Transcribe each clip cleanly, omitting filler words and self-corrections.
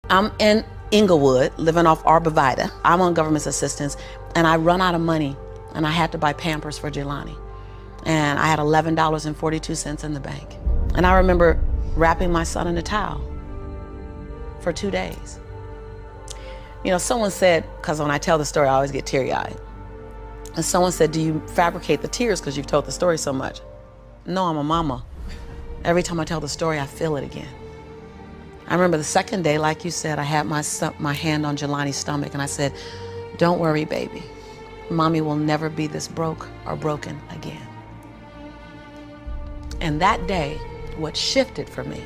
I'm in Inglewood, living off Arborvitae. I'm on government assistance, and I run out of money, and I had to buy Pampers for Jelani. And I had $11.42 in the bank. And I remember wrapping my son in a towel for 2 days. You know, someone said, because when I tell the story, I always get teary-eyed. And someone said, do you fabricate the tears because you've told the story so much? No, I'm a mama. Every time I tell the story, I feel it again. I remember the second day, like you said, I had my hand on Jelani's stomach, and I said, don't worry, baby. Mommy will never be this broke or broken again. And that day, what shifted for me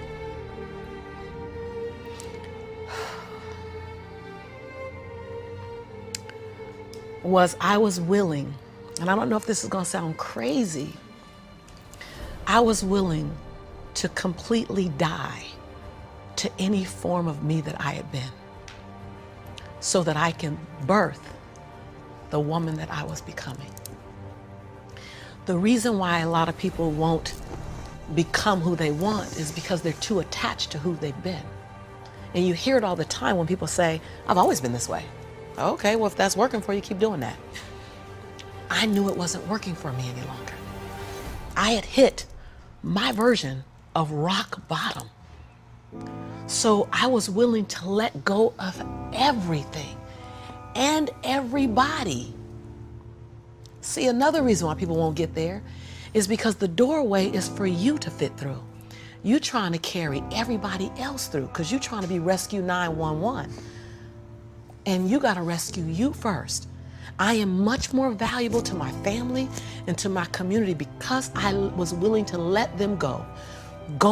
was I was willing, and I don't know if this is gonna sound crazy, I was willing to completely die to any form of me that I had been so that I can birth the woman that I was becoming. The reason why a lot of people won't become who they want is because they're too attached to who they've been. And you hear it all the time when people say, I've always been this way. Okay, well, if that's working for you, keep doing that. I knew it wasn't working for me any longer. I had hit my version of rock bottom. So I was willing to let go of everything and everybody. See, another reason why people won't get there is because the doorway is for you to fit through. You trying to carry everybody else through because you're trying to be Rescue 911. And you got to rescue you first. I am much more valuable to my family and to my community because I was willing to let them go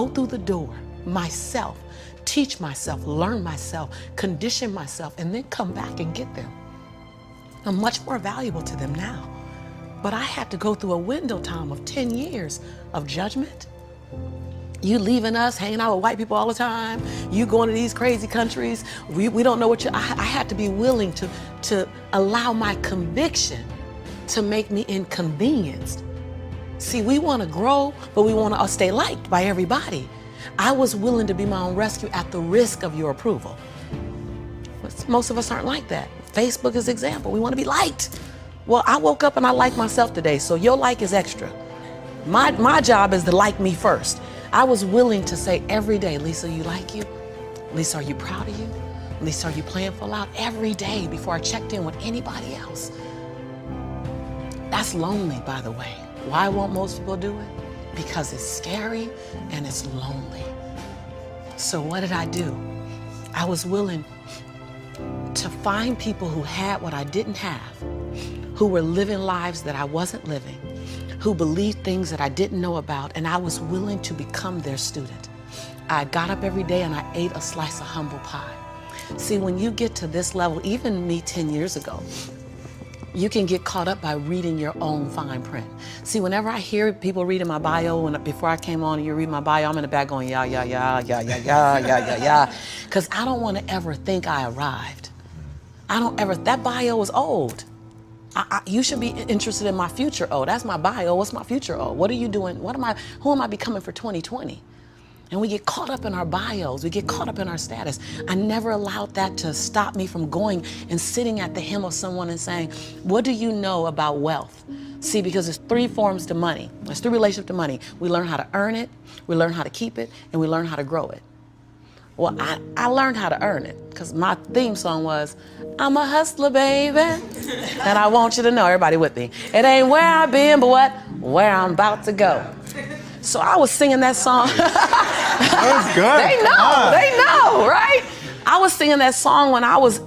through the door myself, teach myself, learn myself, condition myself, and then come back and get them. I'm much more valuable to them now. But I had to go through a window time of 10 years of judgment. You leaving us, hanging out with white people all the time. You going to these crazy countries. We don't know what I had to be willing to allow my conviction to make me inconvenienced. See, we want to grow, but we want to stay liked by everybody. I was willing to be my own rescue at the risk of your approval. But most of us aren't like that. Facebook is an example. We want to be liked. Well, I woke up and I like myself today, so your like is extra. My job is to like me first. I was willing to say every day, Lisa, you like you? Lisa, are you proud of you? Lisa, are you playing full out? Every day before I checked in with anybody else. That's lonely, by the way. Why won't most people do it? Because it's scary and it's lonely. So what did I do? I was willing to find people who had what I didn't have, who were living lives that I wasn't living, who believed things that I didn't know about, and I was willing to become their student. I got up every day and I ate a slice of humble pie. See, when you get to this level, even me 10 years ago, you can get caught up by reading your own fine print. See, whenever I hear people reading my bio, before I came on and you read my bio, I'm in the back going, yeah, yeah, yeah, yeah, yeah, yeah, yeah, yeah, yeah. Because I don't want to ever think I arrived. That bio is old. You should be interested in my future. Oh, that's my bio. What's my future? Oh, what are you doing? Who am I becoming for 2020? And we get caught up in our bios. We get caught up in our status. I never allowed that to stop me from going and sitting at the hem of someone and saying, what do you know about wealth? See, because there's 3 forms to money. There's 3 relationships to money. We learn how to earn it, we learn how to keep it, and we learn how to grow it. Well, I learned how to earn it because my theme song was, I'm a hustler, baby. And I want you to know, everybody with me, it ain't where I've been, but where I'm about to go. So I was singing that song. That was good. They know, right? I was singing that song when I was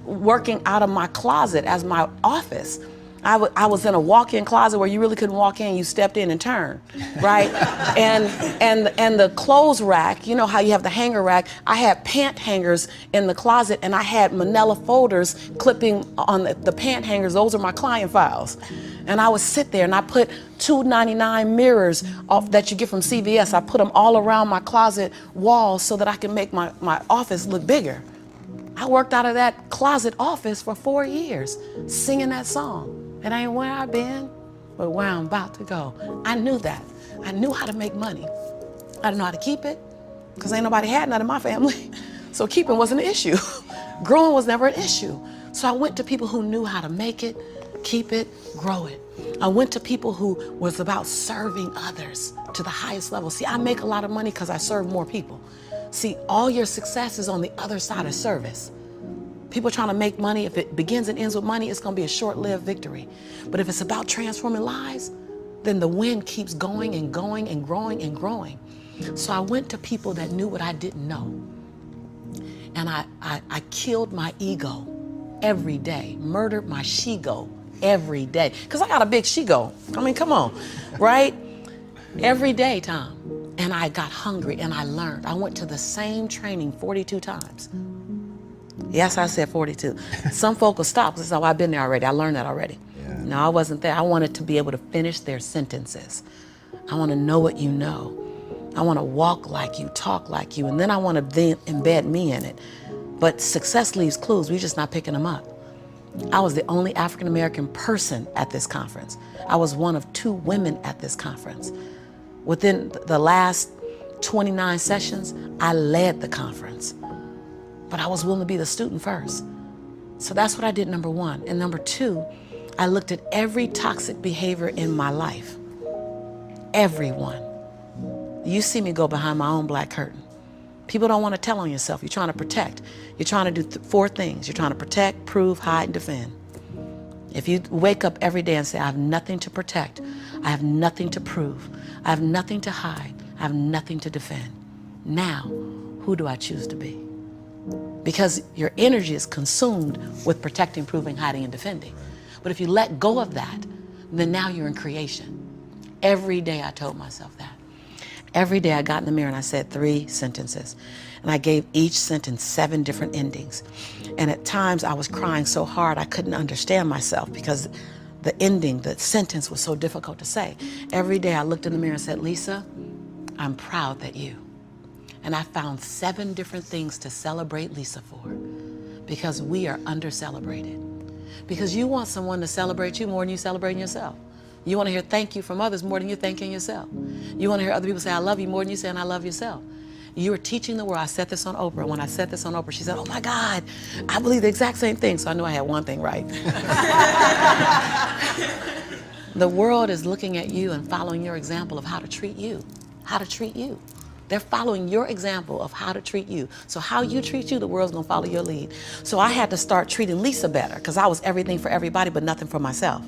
working out of my closet as my office. I was in a walk-in closet where you really couldn't walk in, you stepped in and turned, right? and the clothes rack, you know how you have the hanger rack, I had pant hangers in the closet and I had manila folders clipping on the pant hangers. Those are my client files. And I would sit there and I put $2.99 mirrors that you get from CVS. I put them all around my closet walls so that I can make my office look bigger. I worked out of that closet office for 4 years, singing that song. It ain't where I've been, but where I'm about to go. I knew that. I knew how to make money. I didn't know how to keep it, because ain't nobody had none in my family. So keeping wasn't an issue. Growing was never an issue. So I went to people who knew how to make it, keep it, grow it. I went to people who was about serving others to the highest level. See, I make a lot of money because I serve more people. See, all your success is on the other side of service. People trying to make money, if it begins and ends with money, it's going to be a short-lived victory. But if it's about transforming lives, then the wind keeps going and going and growing and growing. So I went to people that knew what I didn't know. And I killed my ego every day, murdered my she-go every day. Because I got a big she-go. I mean, come on, right? Every day, Tom. And I got hungry and I learned. I went to the same training 42 times. Yes, I said 42. Some folk will stop because I've been there already. I learned that already. Yeah. No, I wasn't there. I wanted to be able to finish their sentences. I want to know what you know. I want to walk like you, talk like you, and then I want to then embed me in it. But success leaves clues. We're just not picking them up. I was the only African-American person at this conference. I was one of 2 women at this conference. Within the last 29 sessions, I led the conference. But I was willing to be the student first. So that's what I did, number 1. And number 2, I looked at every toxic behavior in my life. Everyone. You see me go behind my own black curtain. People don't want to tell on yourself. You're trying to protect. You're trying to do 4 things. You're trying to protect, prove, hide, and defend. If you wake up every day and say, I have nothing to protect, I have nothing to prove, I have nothing to hide, I have nothing to defend. Now, who do I choose to be? Because your energy is consumed with protecting, proving, hiding, and defending. But if you let go of that, then now you're in creation. Every day I told myself that. Every day I got in the mirror and I said 3 sentences. And I gave each sentence 7 different endings. And at times I was crying so hard I couldn't understand myself because the ending, the sentence was so difficult to say. Every day I looked in the mirror and said, Lisa, I'm proud that you. And I found 7 different things to celebrate Lisa for because we are under-celebrated. Because you want someone to celebrate you more than you celebrating yourself. You want to hear thank you from others more than you're thanking yourself. You want to hear other people say, I love you more than you saying I love yourself. You are teaching the world. I said this on Oprah. When I said this on Oprah, she said, oh my God, I believe the exact same thing. So I knew I had one thing right. The world is looking at you and following your example of how to treat you. How to treat you. They're following your example of how to treat you. So how you treat you, the world's gonna follow your lead. So I had to start treating Lisa better because I was everything for everybody but nothing for myself.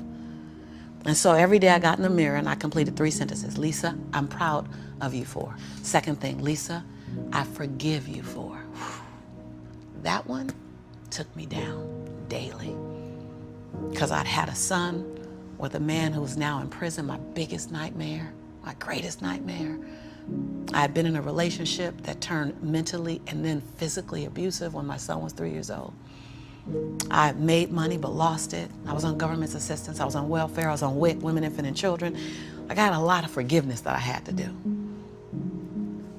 And so every day I got in the mirror and I completed 3 sentences. Lisa, I'm proud of you for. Second thing, Lisa, I forgive you for. That one took me down daily because I'd had a son with a man who was now in prison, my biggest nightmare, my greatest nightmare. I had been in a relationship that turned mentally and then physically abusive when my son was 3 years old. I made money but lost it. I was on government assistance. I was on welfare. I was on WIC, Women, Infant, and Children. I got a lot of forgiveness that I had to do.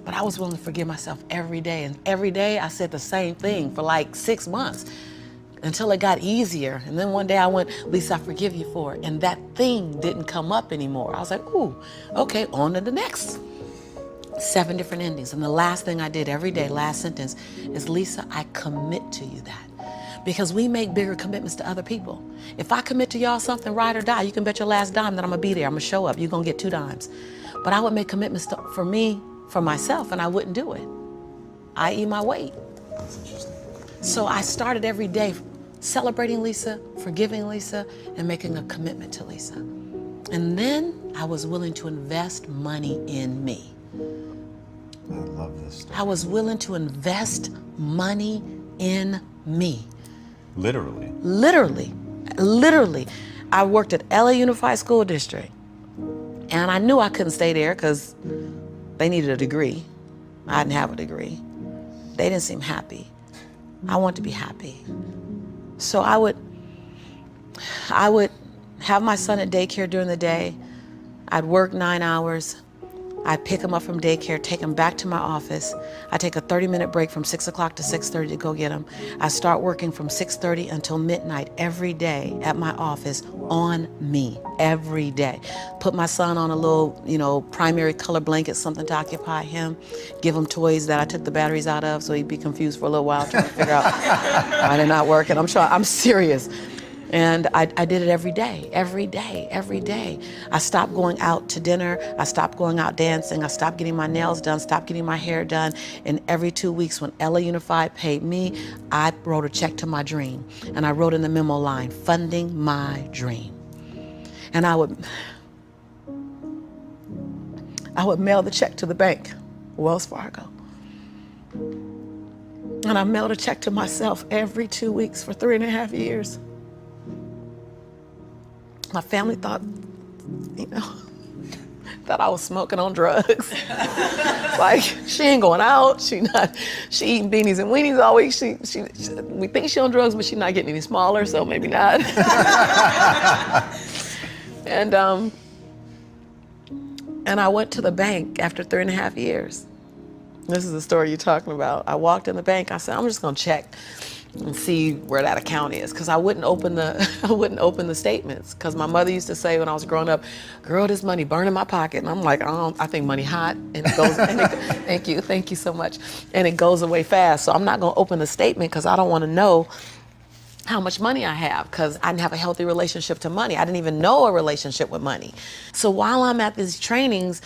But I was willing to forgive myself every day. And every day I said the same thing for like 6 months until it got easier. And then one day I went, Lisa, I forgive you for it. And that thing didn't come up anymore. I was like, ooh, okay, on to the next. 7 different endings. And the last thing I did every day, last sentence, is Lisa, I commit to you that. Because we make bigger commitments to other people. If I commit to y'all something, ride or die, you can bet your last dime that I'm gonna be there, I'm gonna show up, you're gonna get 2 dimes. But I would make commitments for me, for myself, and I wouldn't do it. I.e. my weight. That's interesting. So I started every day celebrating Lisa, forgiving Lisa, and making a commitment to Lisa. And then I was willing to invest money in me. I love this story. I was willing to invest money in me. Literally. Literally. I worked at LA Unified School District, and I knew I couldn't stay there because they needed a degree. I didn't have a degree. They didn't seem happy. I wanted to be happy. So I would have my son at daycare during the day. I'd work 9 hours. I pick them up from daycare, take them back to my office. I take a 30-minute break from 6 o'clock to 6:30 to go get them. I start working from 6:30 until midnight every day at my office on me, every day. Put my son on a little, primary color blanket, something to occupy him. Give him toys that I took the batteries out of so he'd be confused for a little while trying to figure out why they're not working. I'm serious. And I did it every day, every day, every day. I stopped going out to dinner. I stopped going out dancing. I stopped getting my nails done, stopped getting my hair done. And every 2 weeks when LA Unified paid me, I wrote a check to my dream. And I wrote in the memo line, funding my dream. And I would mail the check to the bank, Wells Fargo. And I mailed a check to myself every 2 weeks for 3.5 years. My family thought, that I was smoking on drugs. Like, she ain't going out. She eating beanies and weenies all week. We think she on drugs, but she's not getting any smaller, so maybe not. And I went to the bank after 3.5 years. This is the story you're talking about. I walked in the bank. I said, I'm just gonna check and see where that account is, because I wouldn't open the statements, because my mother used to say when I was growing up, girl, this money burn in my pocket. And I'm like, I think money hot, and it goes, thank you so much. And it goes away fast. So I'm not gonna open the statement because I don't wanna know how much money I have, because I didn't have a healthy relationship to money. I didn't even know a relationship with money. So while I'm at these trainings,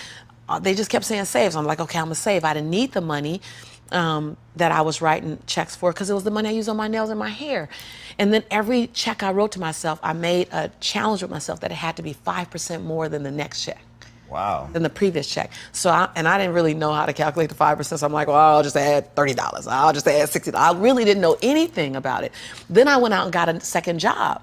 they just kept saying save. So I'm like, okay, I'm gonna save. I didn't need the money that I was writing checks for, because it was the money I used on my nails and my hair. And then every check I wrote to myself, I made a challenge with myself that it had to be 5% more than the next check. Wow. Than the previous check. So I didn't really know how to calculate the 5%. So I'm like, well, I'll just add $30. I'll just add $60. I really didn't know anything about it. Then I went out and got a second job.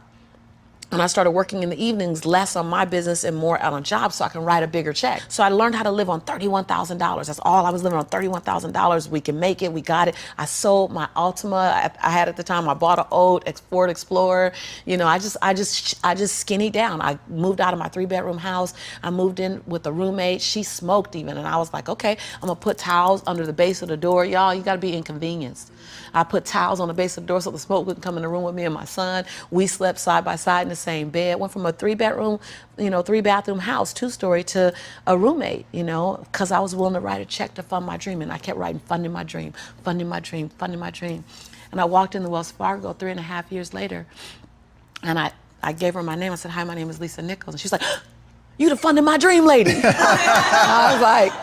And I started working in the evenings, less on my business and more out on jobs, so I can write a bigger check. So I learned how to live on $31,000. That's all I was living on, $31,000. We can make it, we got it. I sold my Altima I had at the time. I bought an old Ford Explorer. I just skinnied down. I moved out of my 3-bedroom house. I moved in with a roommate. She smoked even. And I was like, okay, I'm gonna put towels under the base of the door. Y'all, you gotta be inconvenienced. I put towels on the base of the door so the smoke wouldn't come in the room with me and my son. We slept side by side in the same bed. Went from a 3-bedroom, 3-bathroom house, 2-story, to a roommate, because I was willing to write a check to fund my dream. And I kept writing, funding my dream, funding my dream, funding my dream. And I walked in the Wells Fargo 3.5 years later, and I gave her my name. I said, hi, my name is Lisa Nichols. And she's like, you the funding my dream lady. I was like,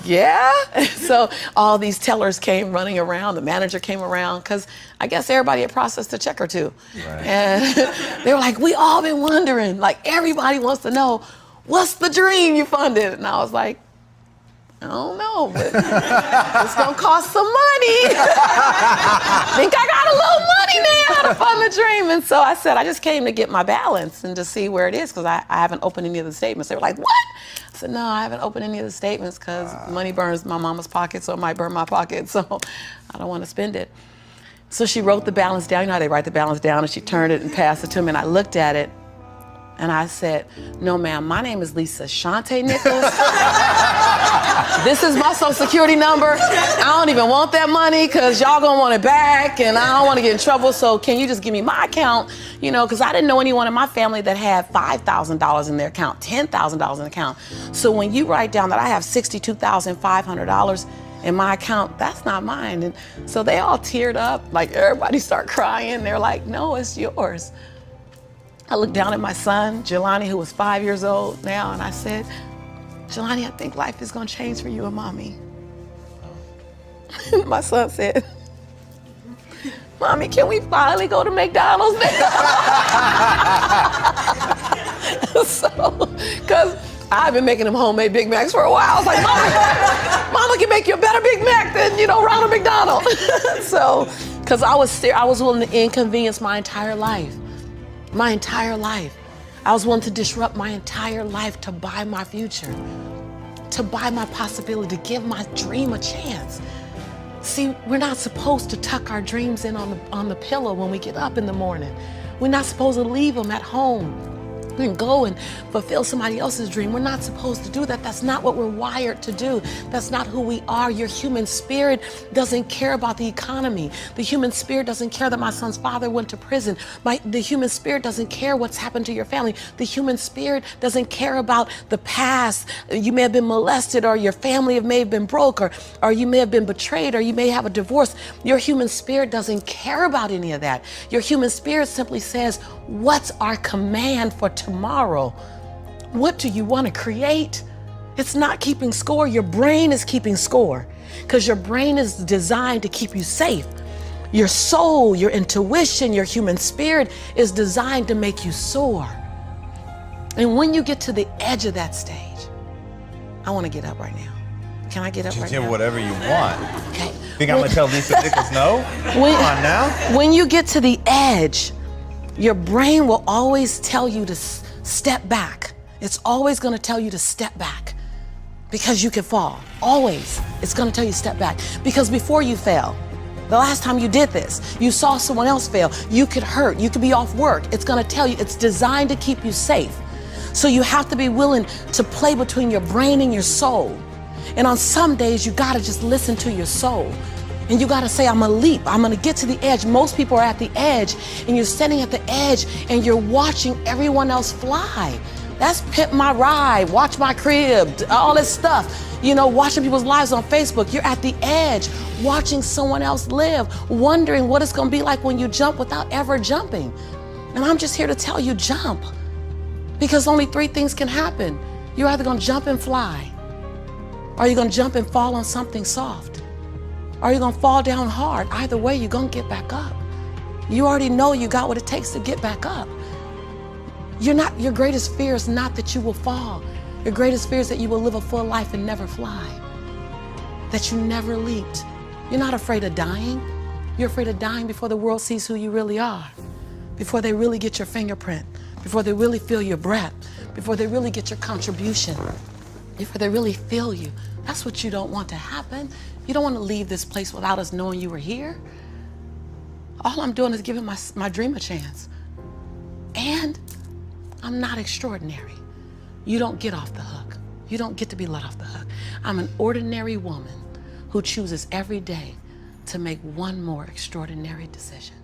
yeah. So all these tellers came running around. The manager came around, because I guess everybody had processed a check or two. Right. And they were like, we all been wondering, like everybody wants to know, what's the dream you funded? And I was like, I don't know, but it's gonna cost some money. I think I got a little money now to fund the dream. And so I said, I just came to get my balance and to see where it is, because I haven't opened any of the statements. They were like, what? I said, no, I haven't opened any of the statements because money burns my mama's pocket, so it might burn my pocket, so I don't want to spend it. So she wrote the balance down. You know how they write the balance down, and she turned it and passed it to me, and I looked at it, and I said, no, ma'am, my name is Lisa Shante Nichols. This is my social security number. I don't even want that money because y'all gonna want it back, and I don't want to get in trouble, so can you just give me my account? Because I didn't know anyone in my family that had $5,000 in their account, $10,000 in the account. So when you write down that I have $62,500 in my account, that's not mine. And so they all teared up, like everybody started crying. They're like, no, it's yours. I looked down at my son, Jelani, who was 5 years old now, and I said, Jelani, I think life is gonna change for you and mommy. My son said, Mommy, can we finally go to McDonald's now? So, because I've been making them homemade Big Macs for a while. I was like, Mama can make you a better Big Mac than, Ronald McDonald. So, because I was willing to inconvenience my entire life. My entire life. I was willing to disrupt my entire life to buy my future, to buy my possibility, to give my dream a chance. See, we're not supposed to tuck our dreams in on the pillow when we get up in the morning. We're not supposed to leave them at home. and go and fulfill somebody else's dream. We're not supposed to do that. That's not what we're wired to do. That's not who we are. Your human spirit doesn't care about the economy. The human spirit doesn't care that my son's father went to prison. The human spirit doesn't care what's happened to your family. The human spirit doesn't care about the past. You may have been molested, or your family may have been broke, or you may have been betrayed, or you may have a divorce. Your human spirit doesn't care about any of that. Your human spirit simply says, what's our command for tomorrow? What do you want to create? It's not keeping score. Your brain is keeping score, because your brain is designed to keep you safe. Your soul, your intuition, your human spirit is designed to make you soar. And when you get to the edge of that stage, I want to get up right now. Can I get up right now? Whatever you want. Okay. Think I'm going to tell Lisa Nichols no? Come on now. When you get to the edge, your brain will always tell you to step back. It's always going to tell you to step back, because you can fall. Always. It's going to tell you to step back. Because before you fell, the last time you did this, you saw someone else fail. You could hurt. You could be off work. It's going to tell you. It's designed to keep you safe. So you have to be willing to play between your brain and your soul. And on some days, you got to just listen to your soul. And you got to say, I'm going to leap. I'm going to get to the edge. Most people are at the edge, and you're standing at the edge and you're watching everyone else fly. That's Pimp My Ride, Watch My Crib, all this stuff. You know, watching people's lives on Facebook. You're at the edge, watching someone else live, wondering what it's going to be like when you jump without ever jumping. And I'm just here to tell you, jump. Because only three things can happen. You're either going to jump and fly, or you're going to jump and fall on something soft, or you're going to fall down hard. Either way, you're going to get back up. You already know you got what it takes to get back up. Your greatest fear is not that you will fall. Your greatest fear is that you will live a full life and never fly, that you never leaped. You're not afraid of dying. You're afraid of dying before the world sees who you really are, before they really get your fingerprint, before they really feel your breath, before they really get your contribution, before they really feel you. That's what you don't want to happen. You don't want to leave this place without us knowing you were here. All I'm doing is giving my dream a chance. And I'm not extraordinary. You don't get off the hook. You don't get to be let off the hook. I'm an ordinary woman who chooses every day to make one more extraordinary decision.